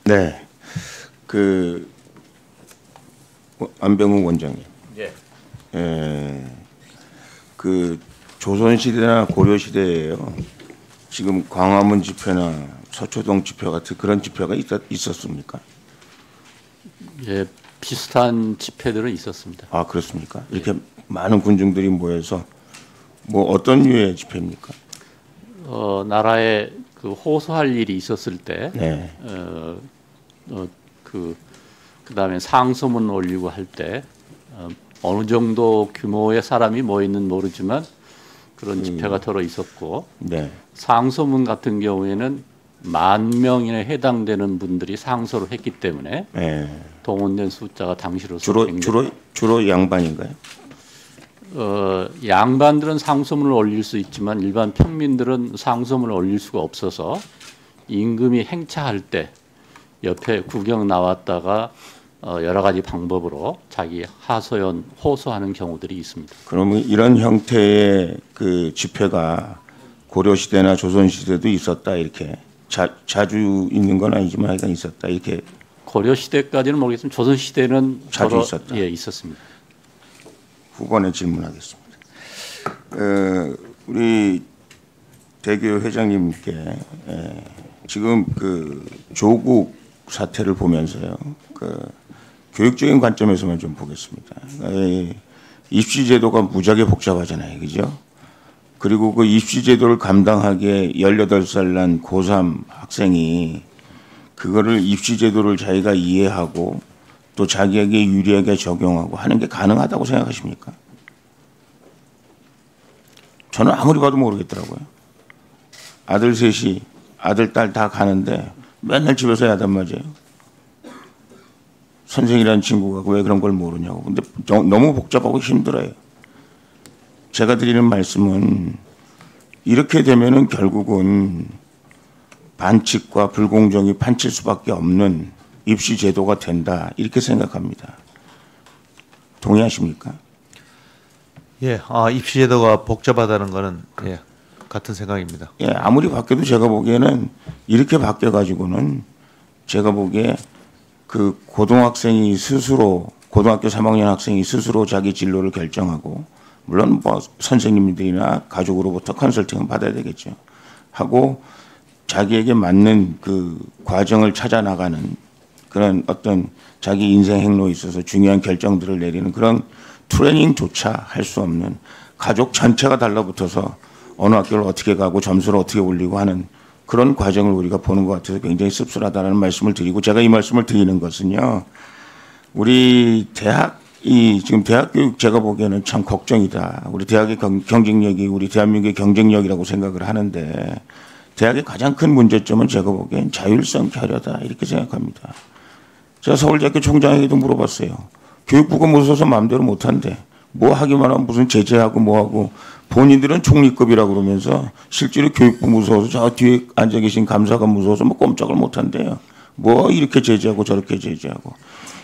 네, 그 안병우 원장님. 예. 그 조선 시대나 고려 시대에요. 지금 광화문 집회나 서초동 집회 같은 그런 집회가 있었습니까? 예, 비슷한 집회들은 있었습니다. 아, 그렇습니까? 이렇게 많은 군중들이 모여서 뭐 어떤 류의 집회입니까? 나라에 그 호소할 일이 있었을 때, 네. 그다음에 상소문 올리고 할 때 어느 정도 규모의 사람이 모이는 모르지만 그런 집회가 더러 있었고, 네. 상소문 같은 경우에는 10,000명에 해당되는 분들이 상소를 했기 때문에 네. 동원된 숫자가 당시로서 주로 양반인가요? 양반들은 상소문을 올릴 수 있지만 일반 평민들은 상소문을 올릴 수가 없어서 임금이 행차할 때 옆에 구경 나왔다가 여러 가지 방법으로 자기 하소연 호소하는 경우들이 있습니다. 그러면 이런 형태의 그 집회가 고려 시대나 조선 시대도 있었다 이렇게 자주 있는 건 아니지만 하여간 있었다 이렇게. 고려 시대까지는 모르겠지만 조선 시대는 자주 있었다. 예, 있었습니다. 후반에 질문하겠습니다. 우리 대교 회장님께 지금 그 조국 사태를 보면서요, 그 교육적인 관점에서만 좀 보겠습니다. 입시 제도가 무지하게 복잡하잖아요, 그죠? 그리고 그 입시 제도를 감당하기에 18살 난 고3 학생이 그거를 입시 제도를 자기가 이해하고 또 자기에게 유리하게 적용하고 하는 게 가능하다고 생각하십니까? 저는 아무리 봐도 모르겠더라고요. 아들 셋이 아들 딸 다 가는데 맨날 집에서 야단 맞아요. 선생이라는 친구가 왜 그런 걸 모르냐고. 근데 너무 복잡하고 힘들어요. 제가 드리는 말씀은 이렇게 되면은 결국은 반칙과 불공정이 판칠 수밖에 없는 입시 제도가 된다 이렇게 생각합니다. 동의하십니까? 예, 입시 제도가 복잡하다는 거는 예, 같은 생각입니다. 예, 아무리 바뀌어도 제가 보기에는 이렇게 바뀌어 가지고는 제가 보기에 그 고등학생이 스스로 고등학교 3학년 학생이 스스로 자기 진로를 결정하고 물론 뭐 선생님들이나 가족으로부터 컨설팅은 받아야 되겠죠. 하고 자기에게 맞는 그 과정을 찾아 나가는 그런 어떤 자기 인생 행로에 있어서 중요한 결정들을 내리는 그런 트레이닝조차 할 수 없는 가족 전체가 달라붙어서 어느 학교를 어떻게 가고 점수를 어떻게 올리고 하는 그런 과정을 우리가 보는 것 같아서 굉장히 씁쓸하다는 말씀을 드리고, 제가 이 말씀을 드리는 것은요, 우리 대학이 지금 대학 교육 제가 보기에는 참 걱정이다. 우리 대학의 경쟁력이 우리 대한민국의 경쟁력이라고 생각을 하는데 대학의 가장 큰 문제점은 제가 보기엔 자율성 결여다 이렇게 생각합니다. 제가 서울대학교 총장에게도 물어봤어요. 교육부가 무서워서 마음대로 못한대. 뭐 하기만 하면 무슨 제재하고 뭐하고, 본인들은 총리급이라고 그러면서 실제로 교육부 무서워서 저 뒤에 앉아 계신 감사관 무서워서 뭐 꼼짝을 못한대요. 뭐 이렇게 제재하고 저렇게 제재하고.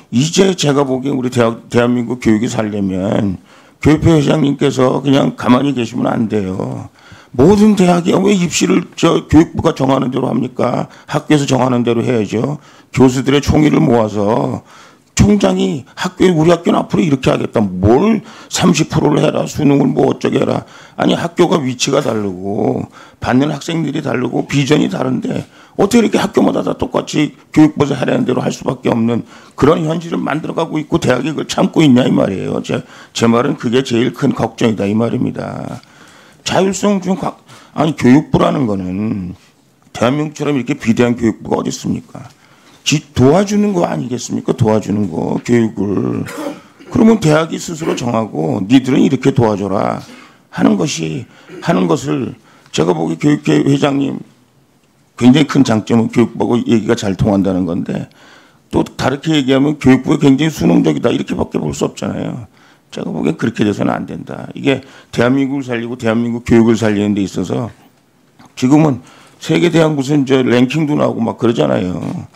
이제 제가 보기엔 우리 대한민국 교육이 살려면 교육회 회장님께서 그냥 가만히 계시면 안 돼요. 모든 대학이 왜 입시를 교육부가 정하는 대로 합니까? 학교에서 정하는 대로 해야죠. 교수들의 총의를 모아서 총장이 우리 학교는 앞으로 이렇게 하겠다. 뭘 30%를 해라. 수능을 뭐 어쩌게 해라. 아니 학교가 위치가 다르고 받는 학생들이 다르고 비전이 다른데 어떻게 이렇게 학교마다 다 똑같이 교육부에서 하라는 대로 할 수밖에 없는 그런 현실을 만들어가고 있고 대학이 그걸 참고 있냐 이 말이에요. 제 말은 그게 제일 큰 걱정이다 이 말입니다. 자율성 중 아니 교육부라는 거는 대한민국처럼 이렇게 비대한 교육부가 어디 있습니까? 도와주는 거 아니겠습니까? 도와주는 거 교육을. 그러면 대학이 스스로 정하고 니들은 이렇게 도와줘라 하는 것을 제가 보기 교육회 회장님 굉장히 큰 장점은 교육부하고 얘기가 잘 통한다는 건데 또 다르게 얘기하면 교육부가 굉장히 수능적이다 이렇게밖에 볼 수 없잖아요. 제가 보기엔 그렇게 돼서는 안 된다. 이게 대한민국을 살리고 대한민국 교육을 살리는 데 있어서 지금은 세계 대학 무슨 랭킹도 나오고 막 그러잖아요.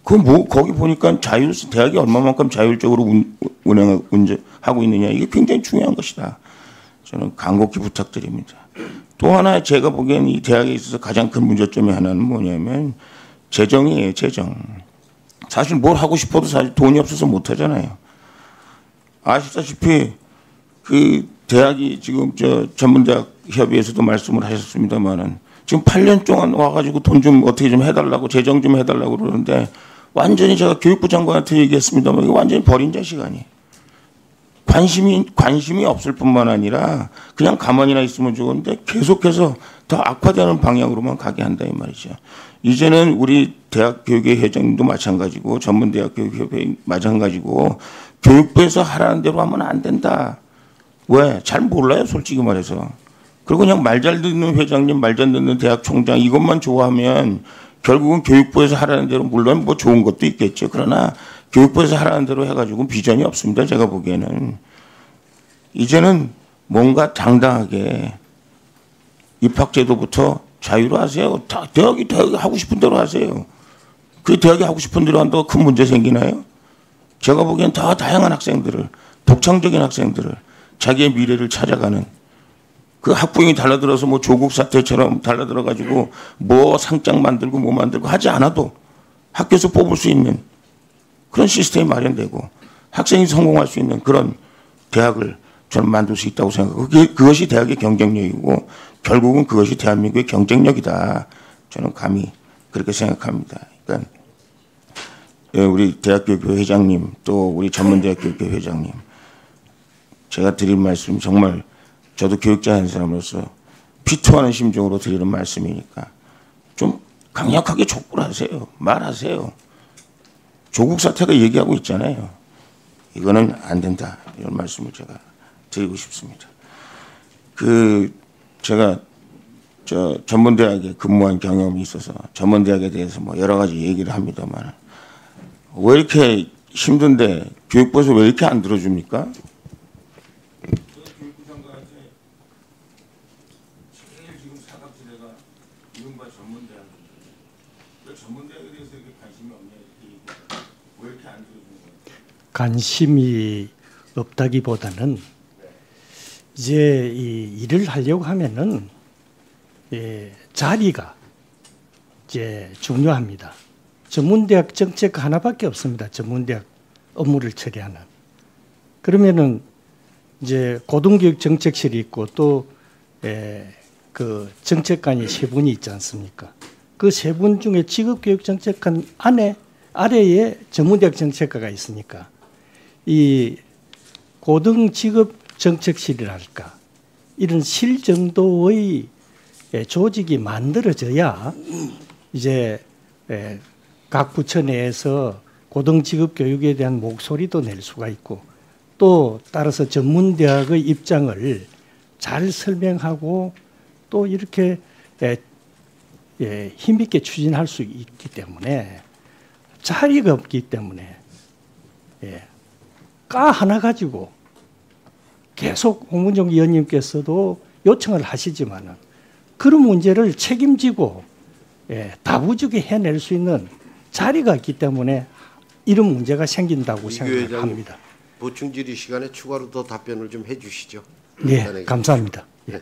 거기 보니까 대학이 얼마만큼 자율적으로 운영하고 있느냐 이게 굉장히 중요한 것이다. 저는 간곡히 부탁드립니다. 또 하나 제가 보기엔 이 대학에 있어서 가장 큰 문제점이 하나는 뭐냐면 재정이에요. 재정. 사실 뭘 하고 싶어도 사실 돈이 없어서 못 하잖아요. 아시다시피 그 대학이 지금 저 전문대학 협의회에서도 말씀을 하셨습니다만은 지금 8년 동안 와가지고 돈 좀 어떻게 좀 해달라고 재정 좀 해달라고 그러는데 완전히 제가 교육부 장관한테 얘기했습니다만 이거 완전히 버린 자식 아니에요. 관심이 없을 뿐만 아니라 그냥 가만히나 있으면 좋은데 계속해서 더 악화되는 방향으로만 가게 한다 이 말이죠. 이제는 우리 대학교육회 회장님도 마찬가지고 전문대학 교육협회 마찬가지고 교육부에서 하라는 대로 하면 안 된다. 왜? 잘 몰라요 솔직히 말해서. 그리고 그냥 말 잘 듣는 회장님, 말 잘 듣는 대학 총장 이것만 좋아하면 결국은 교육부에서 하라는 대로 물론 뭐 좋은 것도 있겠죠. 그러나 교육부에서 하라는 대로 해가지고 비전이 없습니다. 제가 보기에는. 이제는 뭔가 당당하게 입학제도부터 자유로 하세요. 대학이 하고 싶은 대로 하세요. 그 대학이 하고 싶은 대로 한다고 큰 문제 생기나요? 제가 보기엔 더 다양한 학생들을, 독창적인 학생들을 자기의 미래를 찾아가는 그 학부형이 달라들어서 뭐 조국 사태처럼 달라들어가지고 뭐 상장 만들고 뭐 만들고 하지 않아도 학교에서 뽑을 수 있는 그런 시스템이 마련되고 학생이 성공할 수 있는 그런 대학을 저는 만들 수 있다고 생각하고 그것이 대학의 경쟁력이고 결국은 그것이 대한민국의 경쟁력이다. 저는 감히 그렇게 생각합니다. 그러니까 우리 대학교육회 회장님 또 우리 전문대학교육회 회장님 제가 드린 말씀 정말 저도 교육자 한 사람으로서 피투하는 심정으로 드리는 말씀이니까 좀 강력하게 촉구를 하세요. 말하세요. 조국 사태가 얘기하고 있잖아요. 이거는 안 된다. 이런 말씀을 제가 드리고 싶습니다. 제가 저 전문대학에 근무한 경험이 있어서 전문대학에 대해서 뭐 여러 가지 얘기를 합니다만 왜 이렇게 힘든데 교육부에서 왜 이렇게 안 들어줍니까? 교육부 장관한테 제일 지금 사각지대가 이른바 전문대학인데 왜 전문대학에 대해서 이렇게 관심이 없냐 이렇게 얘기하면 왜 이렇게 안 들어주는 거예요? 관심이 없다기보다는 이제 이 일을 하려고 하면은 자리가 이제 중요합니다. 전문대학 정책 하나밖에 없습니다. 전문대학 업무를 처리하는. 그러면은 이제 고등교육 정책실이 있고 또 그 정책관이 세 분이 있지 않습니까? 그 세 분 중에 직업교육 정책관 아래에 전문대학 정책과가 있으니까 이 고등 직업 정책실이랄까 이런 실 정도의 조직이 만들어져야 이제 각 부처 내에서 고등 직업 교육에 대한 목소리도 낼 수가 있고 또 따라서 전문대학의 입장을 잘 설명하고 또 이렇게 힘있게 추진할 수 있기 때문에 자리가 없기 때문에 까 하나 가지고 계속 홍문종 위원님께서도 요청을 하시지만은 그런 문제를 책임지고 다부지게 해낼 수 있는 자리가 있기 때문에 이런 문제가 생긴다고 생각합니다. 보충 질의 시간에 추가로 더 답변을 좀 해주시죠. 네, 감사합니다. 네.